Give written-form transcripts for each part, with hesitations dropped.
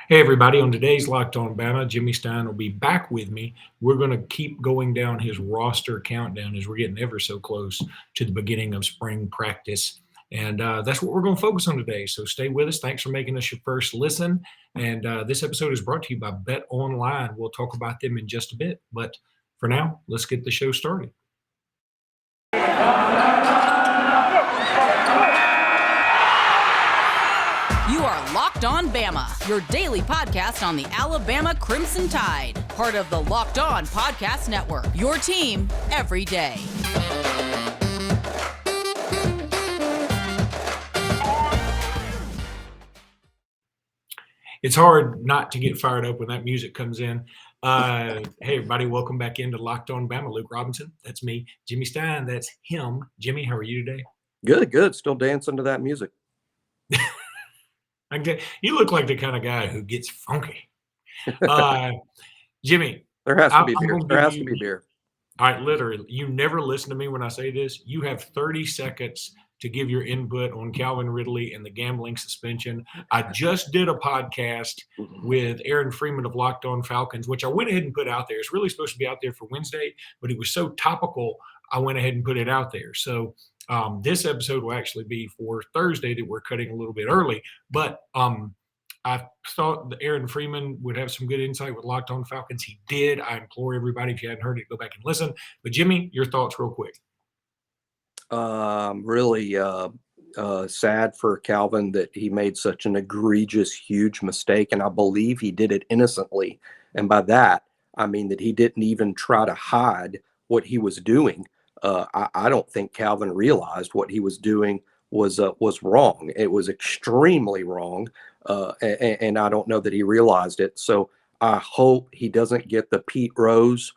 Hey, everybody. On today's Locked On Bama, Jimmy Stein will be back with me. We're going to keep going down his roster countdown as we're getting ever so close to the beginning of spring practice. And that's what we're going to focus on today. So stay with us. Thanks for making us your first listen. And this episode is brought to you by Bet Online. We'll talk about them in just a bit. But for now, let's get the show started. You are Locked On Bama, your daily podcast on the Alabama Crimson Tide. Part of the Locked On Podcast Network, your team every day. It's hard not to get fired up when that music comes in. Hey, everybody, welcome back into Locked On Bama. Luke Robinson, that's me. Jimmy Stein, that's him. Jimmy, how are you today? Good. Still dancing to that music. You look like the kind of guy who gets funky. Jimmy. There has to be beer. There has to be beer. All right, literally, you never listen to me when I say this. You have 30 seconds to give your input on Calvin Ridley and the gambling suspension. I just did a podcast with Aaron Freeman of Locked On Falcons, which I went ahead and put out there. It's really supposed to be out there for Wednesday, but it was so topical, I went ahead and put it out there. So this episode will actually be for Thursday that we're cutting a little bit early. But I thought that Aaron Freeman would have some good insight with Locked On Falcons. He did. I implore everybody, if you hadn't heard it, go back and listen. But Jimmy, your thoughts real quick. Really sad for Calvin that he made such an egregious, huge mistake. And I believe he did it innocently. And by that, I mean that he didn't even try to hide what he was doing. I don't think Calvin realized what he was doing was wrong. It was extremely wrong. And I don't know that he realized it. So I hope he doesn't get the Pete Rose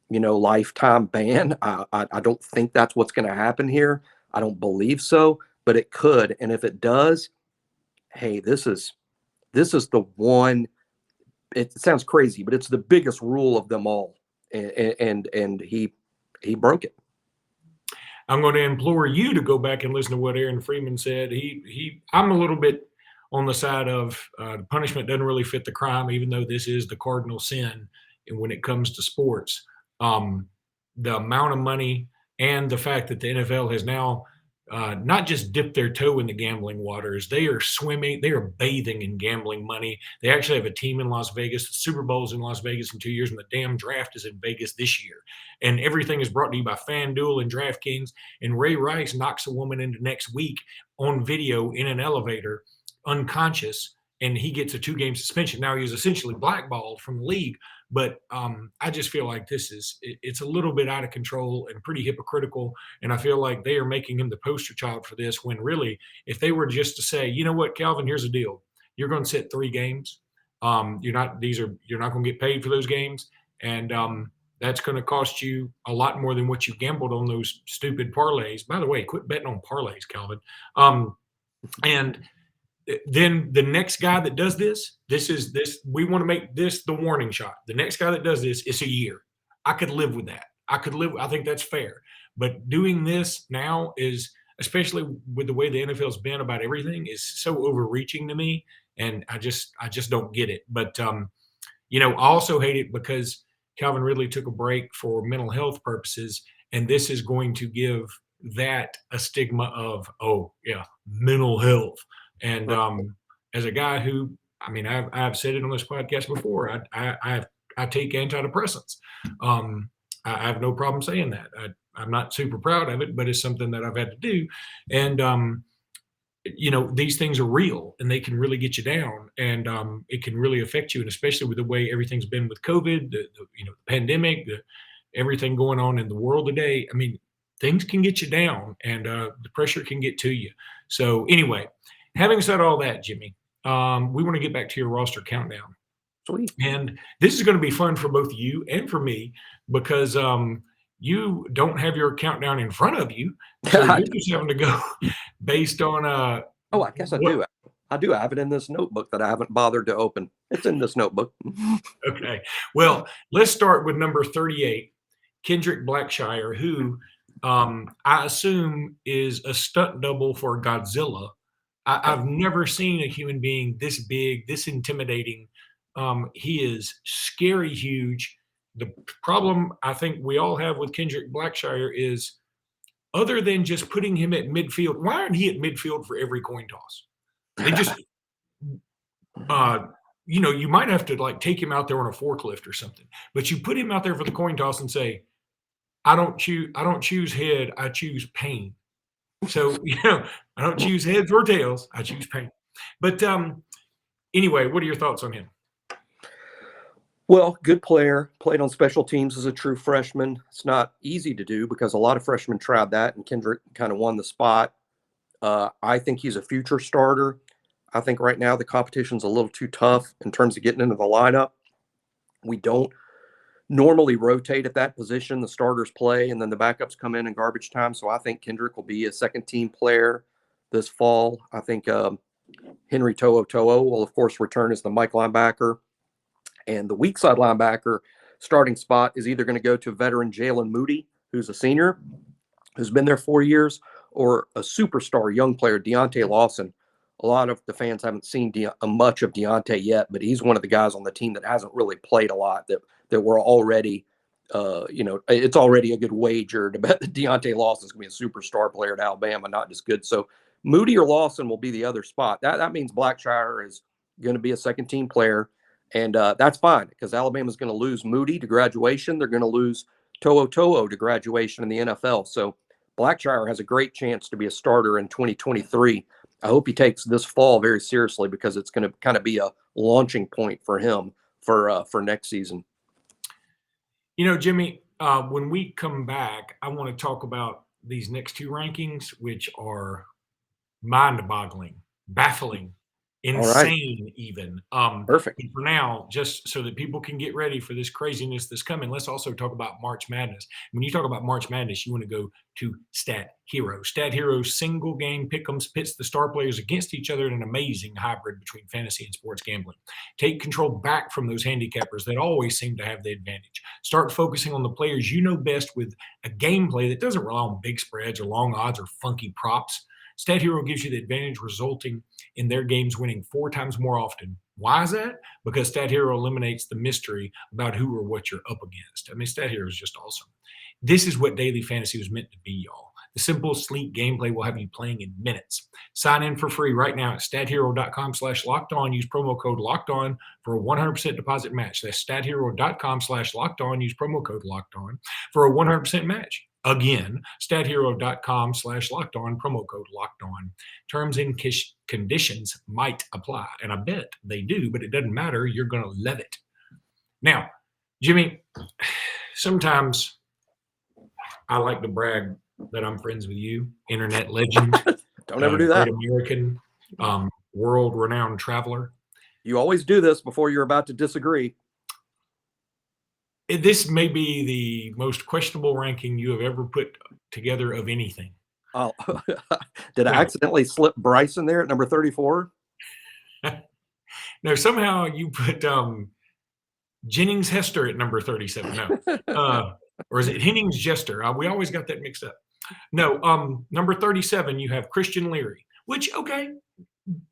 lifetime ban. I don't think that's what's going to happen here. I don't believe so, but it could. And if it does, hey, this is the one. It sounds crazy, but it's the biggest rule of them all, and he broke it. I'm going to implore you to go back and listen to what Aaron Freeman said. I'm a little bit on the side of the punishment doesn't really fit the crime, even though this is the cardinal sin. And when it comes to sports, the amount of money and the fact that the NFL has now not just dipped their toe in the gambling waters, they are swimming, they are bathing in gambling money. They actually have a team in Las Vegas. The Super Bowl's in Las Vegas in 2 years, and the damn draft is in Vegas this year. And everything is brought to you by FanDuel and DraftKings. And Ray Rice knocks a woman into next week on video in an elevator, unconscious, and he gets a 2-game suspension. Now he was essentially blackballed from the league. But I just feel like it's a little bit out of control and pretty hypocritical. And I feel like they are making him the poster child for this, when really, if they were just to say, you know what, Calvin, here's the deal. You're going to sit 3 games. You're not going to get paid for those games. And that's going to cost you a lot more than what you gambled on those stupid parlays. By the way, quit betting on parlays, Calvin. And then the next guy that does this, we want to make this the warning shot. The next guy that does this, it's a year. I could live with that. I think that's fair. But doing this now is, especially with the way the NFL's been about everything, is so overreaching to me. And I just don't get it. But, I also hate it because Calvin Ridley took a break for mental health purposes. And this is going to give that a stigma of, mental health. And as a guy who, I've said it on this podcast before, I take antidepressants. I have no problem saying that. I'm not super proud of it, but it's something that I've had to do. And, these things are real, and they can really get you down, and it can really affect you. And especially with the way everything's been with COVID, the pandemic, everything going on in the world today. Things can get you down, and the pressure can get to you. So anyway, having said all that, Jimmy, we want to get back to your roster countdown. Sweet. And this is going to be fun for both you and for me, because you don't have your countdown in front of you. So you're just having to go based on I guess I do. I do have it in this notebook that I haven't bothered to open. It's in this notebook. Okay. Well, let's start with number 38, Kendrick Blackshire, who I assume is a stunt double for Godzilla. I've never seen a human being this big, this intimidating. He is scary huge. The problem I think we all have with Kendrick Blackshire is, other than just putting him at midfield, why aren't he at midfield for every coin toss? They just, you might have to like take him out there on a forklift or something, but you put him out there for the coin toss and say, I don't choose head, I choose pain. So, I don't choose heads or tails, I choose pain. But anyway, what are your thoughts on him? Well, good player, played on special teams as a true freshman. It's not easy to do because a lot of freshmen tried that, and Kendrick kind of won the spot. I think he's a future starter. I think right now the competition's a little too tough in terms of getting into the lineup. We don't normally rotate at that position. The starters play, and then the backups come in garbage time. So I think Kendrick will be a second-team player this fall. I think Henry To'o will, of course, return as the Mike linebacker. And the weak side linebacker starting spot is either going to go to veteran Jalen Moody, who's a senior, who's been there 4 years, or a superstar young player, Deontay Lawson. A lot of the fans haven't seen much of Deontay yet, but he's one of the guys on the team that hasn't really played a lot, that we're already, it's already a good wager to bet that Deontay Lawson is going to be a superstar player at Alabama, not just good. So Moody or Lawson will be the other spot. That means Blackshire is going to be a second-team player. And that's fine because Alabama's going to lose Moody to graduation. They're going to lose To'o to graduation in the NFL. So Blackshire has a great chance to be a starter in 2023. I hope he takes this fall very seriously because it's going to kind of be a launching point for him for next season. Jimmy, when we come back, I want to talk about these next two rankings, which are mind-boggling, baffling, insane, even. Perfect. For now, just so that people can get ready for this craziness that's coming, let's also talk about March Madness. When you talk about March Madness, you want to go to Stat Hero. Stat Hero's single game pick'ems pits the star players against each other in an amazing hybrid between fantasy and sports gambling. Take control back from those handicappers that always seem to have the advantage. Start focusing on the players you know best with a gameplay that doesn't rely on big spreads or long odds or funky props. Stat Hero gives you the advantage, resulting in their games winning 4 times more often. Why is that? Because Stat Hero eliminates the mystery about who or what you're up against. I mean, Stat Hero is just awesome. This is what daily fantasy was meant to be, y'all. The simple, sleek gameplay will have you playing in minutes. Sign in for free right now at stathero.com/lockedon. Use promo code LOCKEDON for a 100% deposit match. That's stathero.com/lockedon. Use promo code LOCKEDON for a 100% match. Again, stathero.com/lockedon, promo code LOCKEDON. Terms and conditions might apply. And I bet they do, but it doesn't matter. You're going to love it. Now, Jimmy, sometimes I like to brag that I'm friends with you, internet legend. Don't ever do that. Great American, world-renowned traveler. You always do this before you're about to disagree. This may be the most questionable ranking you have ever put together of anything. Oh, did I accidentally slip Bryce in there at number 34? No, somehow you put Jennings Hester at number 37. No, or is it Hennings Jester? We always got that mixed up. No, number 37, you have Christian Leary, which, okay,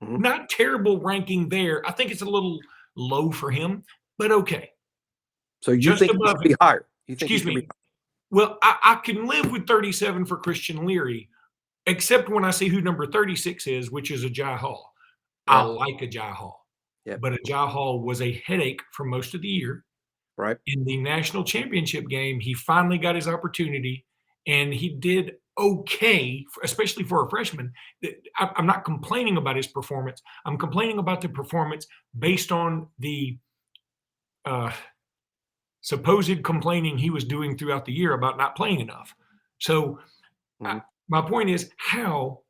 not terrible ranking there. I think it's a little low for him, but okay. So you think it should be higher? Excuse me. Well, I can live with 37 for Christian Leary, except when I see who number 36 is, which is Ajay Hall. Yeah. I like Ajay Hall. Yeah. But Ajay Hall was a headache for most of the year. Right. In the national championship game, he finally got his opportunity, and he did okay, especially for a freshman. I'm not complaining about his performance. I'm complaining about the performance based on the supposed complaining he was doing throughout the year about not playing enough. So my point is, how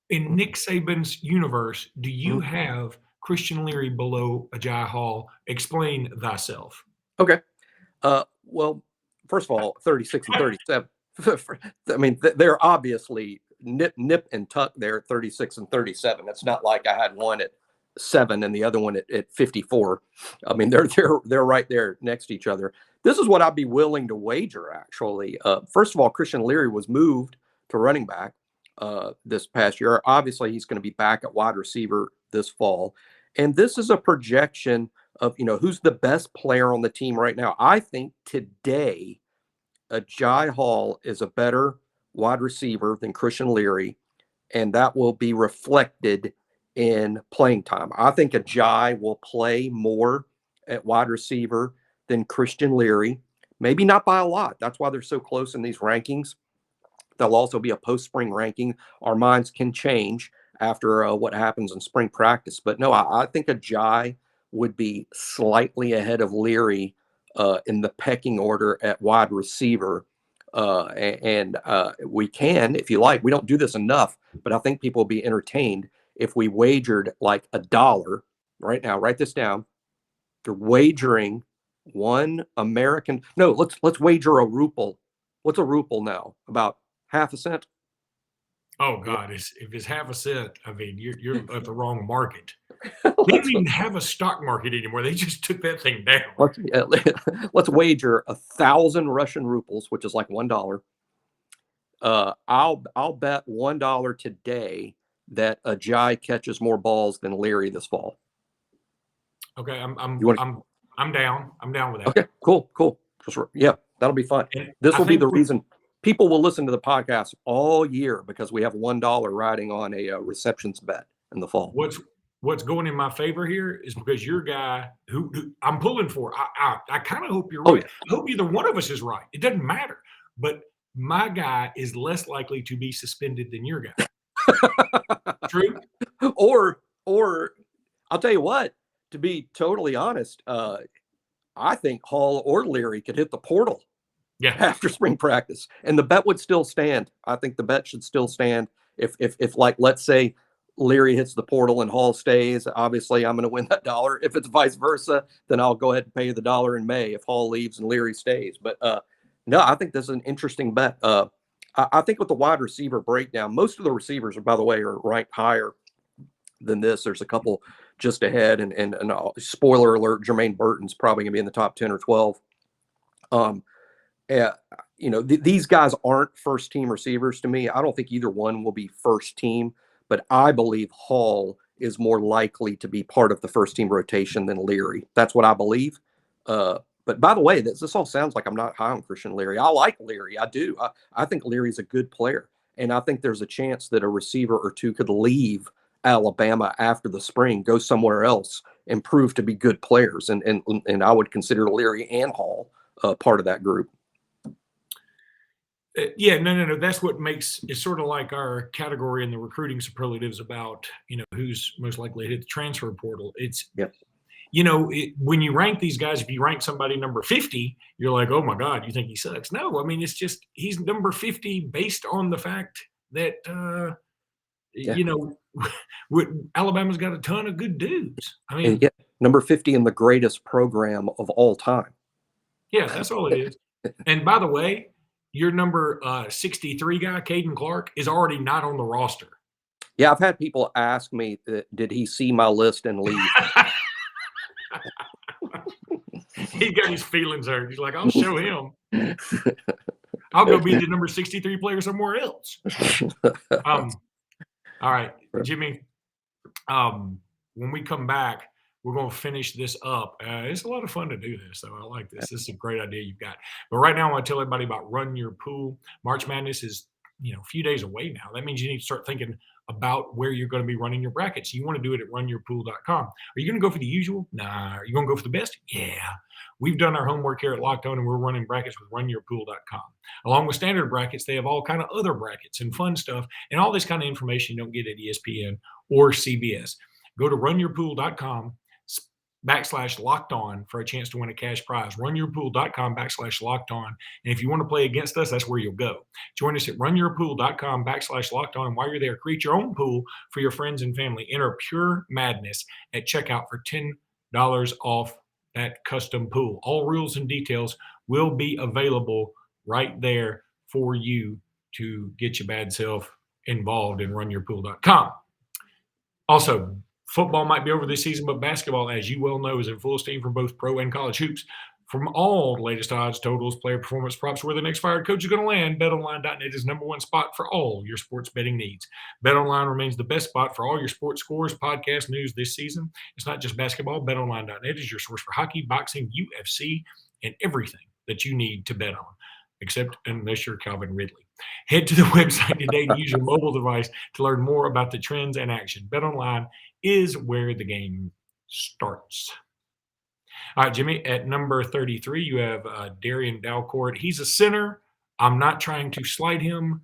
in Nick Saban's universe do you have Christian Leary below Ajay Hall? Explain thyself. Okay. Well, first of all, 36 and 37. I mean, they're obviously nip and tuck there at 36 and 37. It's not like I had one at 7 and the other one at 54. I mean, they're right there next to each other. This is what I'd be willing to wager, actually. First of all, Christian Leary was moved to running back. this past year. Obviously, he's going to be back at wide receiver this fall. And this is a projection of, who's the best player on the team right now. I think today, Jai Hall is a better wide receiver than Christian Leary, and that will be reflected in playing time. I think Jai will play more at wide receiver than Christian Leary, maybe not by a lot. That's why they're so close in these rankings. There'll also be a post-spring ranking. Our minds can change after what happens in spring practice. But no, I think Jai would be slightly ahead of Leary in the pecking order at wide receiver. And we can, if you like, we don't do this enough, but I think people will be entertained if we wagered like $1 right now. Write this down. They're wagering let's wager a ruble. What's a ruble now? About half a cent? Oh God! If it's half a cent, I mean, you're at the wrong market. They don't even have a stock market anymore. They just took that thing down. Let's wager 1,000 Russian rubles, which is like $1. I'll bet $1 today that Jai catches more balls than Leary this fall. Okay, I'm down. I'm down with that. Okay, cool. Yeah, that'll be fun. And this will be the reason people will listen to the podcast all year, because we have $1 riding on a receptions bet in the fall. What's going in my favor here is because you're a guy who I'm pulling for. I kind of hope you're right. Yeah. I hope either one of us is right. It doesn't matter. But my guy is less likely to be suspended than your guy. True? Or I'll tell you what, to be totally honest, I think Hall or Leary could hit the portal after spring practice, and the bet would still stand. I think the bet should still stand. If like, let's say Leary hits the portal and Hall stays, obviously I'm going to win that $1. If it's vice versa, then I'll go ahead and pay the $1 in May if Hall leaves and Leary stays. But no, I think this is an interesting bet. I think with the wide receiver breakdown, most of the receivers, by the way, are ranked higher than this. There's a couple just ahead, and spoiler alert, Jermaine Burton's probably going to be in the top 10 or 12. These guys aren't first team receivers to me. I don't think either one will be first team, but I believe Hall is more likely to be part of the first team rotation than Leary. That's what I believe. But by the way, this all sounds like I'm not high on Christian Leary. I like Leary. I do. I think Leary's a good player. And I think there's a chance that a receiver or two could leave Alabama after the spring, go somewhere else, and prove to be good players. And I would consider Leary and Hall part of that group. No. That's what makes it sort of like our category in the recruiting superlatives about, who's most likely to hit the transfer portal. It's, when you rank these guys, if you rank somebody number 50, you're like, oh my God, you think he sucks? No, I mean, it's just, he's number 50 based on the fact that, Alabama's got a ton of good dudes. I mean, number 50 in the greatest program of all time. Yeah, that's all it is. And by the way, your number 63 guy, Caden Clark, is already not on the roster. Yeah, I've had people ask me, did he see my list and leave? He got his feelings hurt. He's like, I'll show him. I'll go be the number 63 player somewhere else. All right, Jimmy, when we come back, we're going to finish this up. It's a lot of fun to do this, so I like this. This is a great idea you've got. But right now, I want to tell everybody about Run Your Pool. March Madness is, a few days away now. That means you need to start thinking about where you're going to be running your brackets. You want to do it at runyourpool.com. Are you going to go for the usual? Nah. Are you going to go for the best? Yeah. We've done our homework here at Locked On, and we're running brackets with runyourpool.com. Along with standard brackets, they have all kind of other brackets and fun stuff and all this kind of information you don't get at ESPN or CBS. Go to runyourpool.com /locked on for a chance to win a cash prize. Runyourpool.com /locked on. And if you want to play against us, that's where you'll go. Join us at runyourpool.com /locked on. And while you're there, create your own pool for your friends and family. Enter Pure Madness at checkout for $10 off that custom pool. All rules and details will be available right there for you to get your bad self involved in runyourpool.com. Also, football might be over this season, but basketball, as you well know, is in full steam for both pro and college hoops. From all the latest odds, totals, player performance props, where the next fired coach is going to land, BetOnline.net is number one spot for all your sports betting needs. BetOnline remains the best spot for all your sports scores, podcast news this season. It's not just basketball. BetOnline.net is your source for hockey, boxing, UFC, and everything that you need to bet on, except unless you're Calvin Ridley. Head to the website today to use your mobile device to learn more about the trends and action. BetOnline is where the game starts. All right, Jimmy, at number 33, you have Darian Dalcourt. He's a center. I'm not trying to slight him,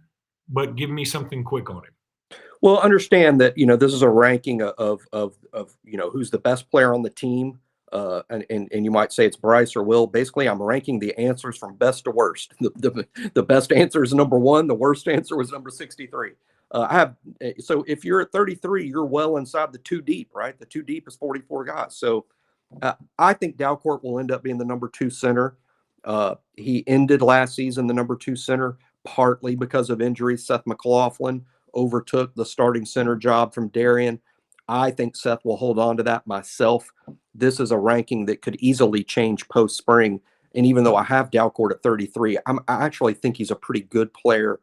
but give me something quick on him. Well, understand that, this is a ranking of who's the best player on the team. And you might say it's Bryce or Will. Basically, I'm ranking the answers from best to worst. The best answer is number 1. The worst answer was number 63. So if you're at 33, you're well inside the 2 deep, right? The 2 deep is 44 guys. So I think Dalcourt will end up being the number 2 center. He ended last season the number 2 center, partly because of injuries. Seth McLaughlin overtook the starting center job from Darian. I think Seth will hold on to that myself. This is a ranking that could easily change post-spring. And even though I have Dalcourt at 33, I actually think he's a pretty good player.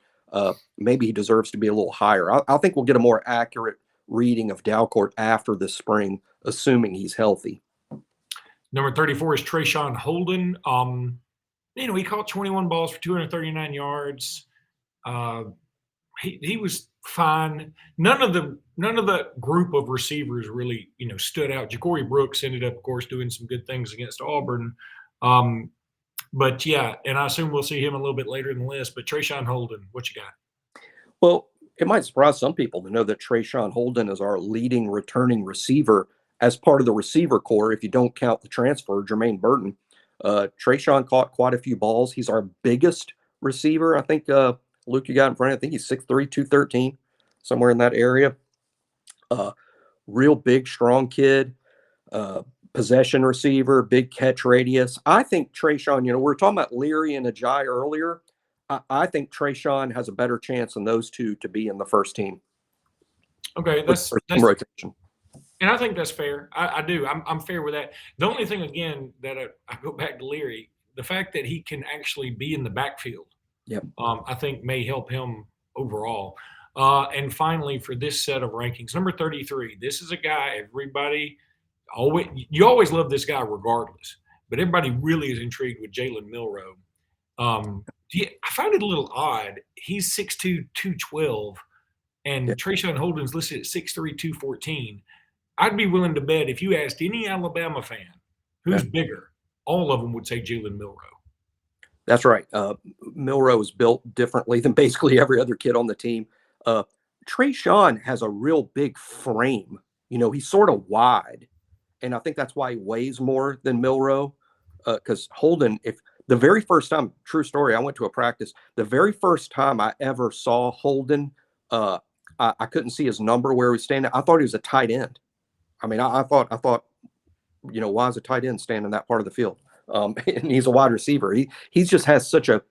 Maybe he deserves to be a little higher. I think we'll get a more accurate reading of Dalcourt after this spring, assuming he's healthy. Number 34 is Trayshawn Holden. He caught 21 balls for 239 yards. He was fine. None of the group of receivers really, stood out. Ja'Cory Brooks ended up, of course, doing some good things against Auburn. But yeah, and I assume we'll see him a little bit later in the list. But Trayshawn Holden, what you got? Well, it might surprise some people to know that Trayshawn Holden is our leading returning receiver as part of the receiver core, if you don't count the transfer, Jermaine Burton. Trayshawn caught quite a few balls. He's our biggest receiver. I think, Luke, you got in front of, I think he's 6'3", 213, somewhere in that area. Real big, strong kid, possession receiver, big catch radius. I think Trayshawn, we were talking about Leary and Ajayi earlier. I think Trayshawn has a better chance than those two to be in the first team. Okay, that's rotation. And I think that's fair. I do. I'm fair with that. The only thing, again, that I go back to Leary, the fact that he can actually be in the backfield, I think may help him overall. And finally, for this set of rankings, number 33, this is a guy you always love this guy regardless, but everybody really is intrigued with Jalen Milroe. I find it a little odd. He's 6'2", 212, and Trayshawn Holden's listed at 6'3", 214. I'd be willing to bet if you asked any Alabama fan who's bigger, all of them would say Jalen Milroe. That's right. Milroe is built differently than basically every other kid on the team. Trayshawn has a real big frame. He's sort of wide, and I think that's why he weighs more than Milroe. Because Holden, if the very first time, true story, I went to a practice. The very first time I ever saw Holden, I couldn't see his number where he was standing. I thought he was a tight end. I mean, I thought, why is a tight end standing in that part of the field? And he's a wide receiver. He just has such a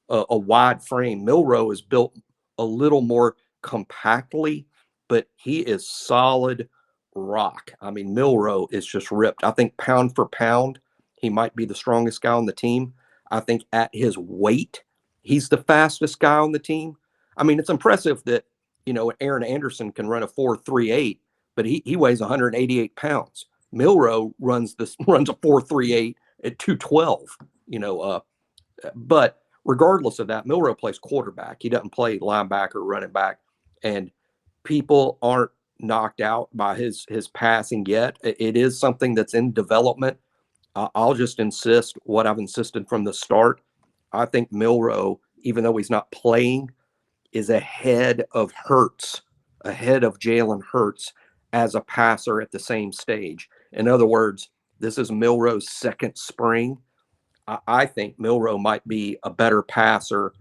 wide frame. Milroe is built a little more compactly, but he is solid rock. I mean, Milroe is just ripped. I think pound for pound, he might be the strongest guy on the team. I think at his weight, he's the fastest guy on the team. I mean, it's impressive that, Aaron Anderson can run a 4.38, but he weighs 188 pounds. Milroe runs a 4.38 at 212, but regardless of that, Milroe plays quarterback. He doesn't play linebacker, running back, and people aren't knocked out by his passing yet. It is something that's in development. I'll just insist what I've insisted from the start. I think Milroe, even though he's not playing, is ahead of Jalen Hurts as a passer at the same stage. In other words, this is Milroe's second spring. I think Milroe might be a better passer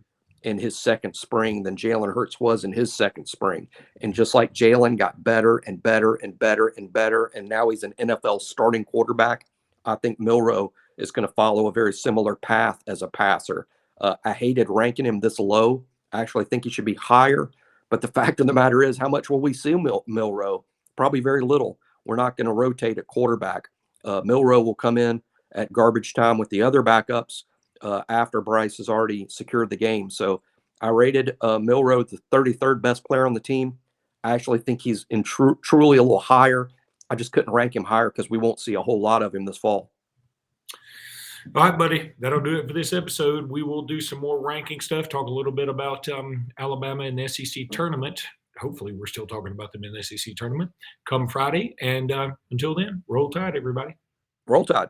in his second spring than Jalen Hurts was in his second spring. And just like Jalen got better and better and better and better, and now he's an NFL starting quarterback, I think Milroe is going to follow a very similar path as a passer. I hated ranking him this low. I actually think he should be higher. But the fact of the matter is, how much will we see Milroe? Probably very little. We're not going to rotate at quarterback. Milroe will come in at garbage time with the other backups after Bryce has already secured the game. So I rated Milroe the 33rd best player on the team. I actually think he's truly a little higher. I just couldn't rank him higher because we won't see a whole lot of him this fall. All right, buddy. That'll do it for this episode. We will do some more ranking stuff, talk a little bit about Alabama and the SEC tournament. Hopefully, we're still talking about them in the SEC tournament come Friday. And until then, roll tide, everybody. Roll Tide.